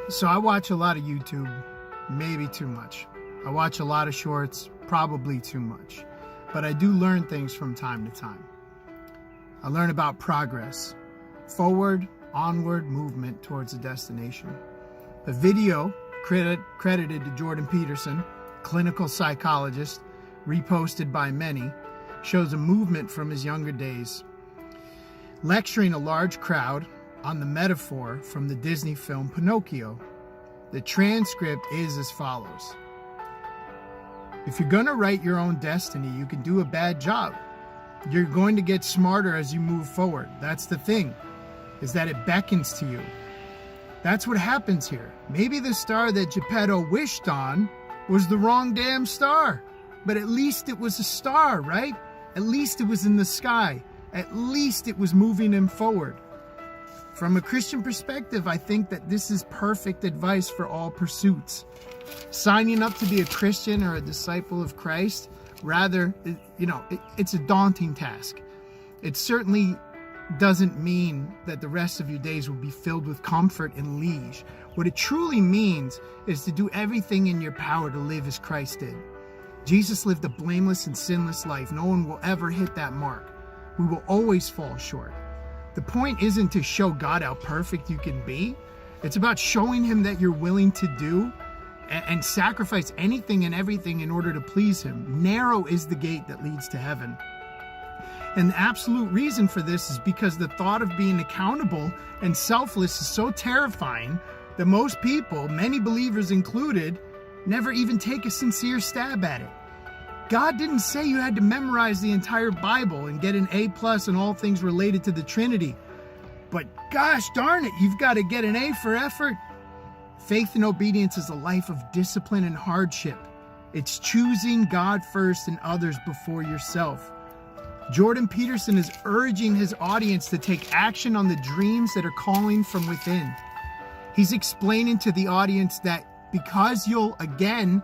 So I watch a lot of YouTube, maybe too much. I watch a lot of shorts, probably too much. But I do learn things from time to time. I learn about progress, forward, onward movement towards a destination. A video credited to Jordan Peterson, clinical psychologist, reposted by many, shows a movement from his younger days, lecturing a large crowd on the metaphor from the Disney film Pinocchio. The transcript is as follows. If you're going to write your own destiny, you can do a bad job. You're going to get smarter as you move forward. That's the thing, is that it beckons to you. That's what happens here. Maybe the star that Geppetto wished on was the wrong damn star. But at least it was a star, right? At least it was in the sky. At least it was moving him forward. From a Christian perspective, I think that this is perfect advice for all pursuits. Signing up to be a Christian or a disciple of Christ, rather, it's a daunting task. It certainly doesn't mean that the rest of your days will be filled with comfort and liege. What it truly means is to do everything in your power to live as Christ did. Jesus lived a blameless and sinless life. No one will ever hit that mark. We will always fall short. The point isn't to show God how perfect you can be. It's about showing him that you're willing to do and sacrifice anything and everything in order to please him. Narrow is the gate that leads to heaven. And the absolute reason for this is because the thought of being accountable and selfless is so terrifying that most people, many believers included, never even take a sincere stab at it. God didn't say you had to memorize the entire Bible and get an A+ in all things related to the Trinity. But gosh darn it, you've got to get an A for effort. Faith and obedience is a life of discipline and hardship. It's choosing God first and others before yourself. Jordan Peterson is urging his audience to take action on the dreams that are calling from within. He's explaining to the audience that because you'll again,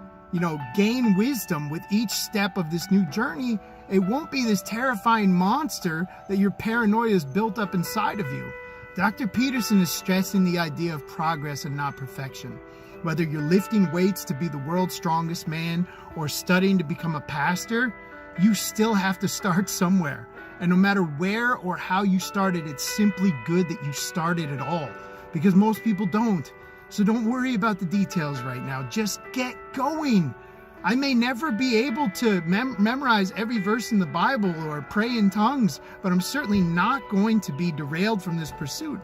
gain wisdom with each step of this new journey, it won't be this terrifying monster that your paranoia has built up inside of you. Dr. Peterson is stressing the idea of progress and not perfection. Whether you're lifting weights to be the world's strongest man or studying to become a pastor, you still have to start somewhere. And no matter where or how you started, it's simply good that you started at all, because most people don't. So don't worry about the details right now. Just get going. I may never be able to memorize every verse in the Bible or pray in tongues, but I'm certainly not going to be derailed from this pursuit.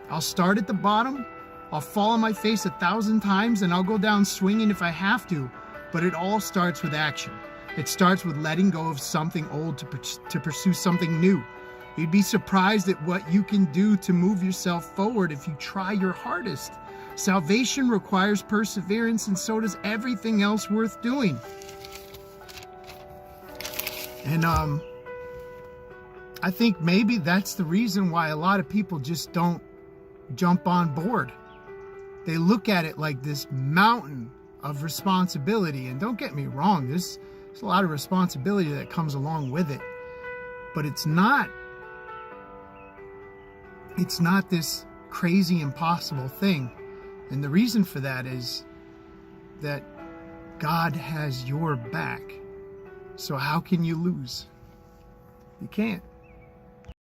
I'll start at the bottom, I'll fall on my face 1,000 times, and I'll go down swinging if I have to. But it all starts with action. It starts with letting go of something old to pursue something new. You'd be surprised at what you can do to move yourself forward if you try your hardest. Salvation requires perseverance, and so does everything else worth doing. And I think maybe that's the reason why a lot of people just don't jump on board. They look at it like this mountain of responsibility. And don't get me wrong, there's a lot of responsibility that comes along with it. But it's not this crazy, impossible thing. And the reason for that is that God has your back. So how can you lose? You can't.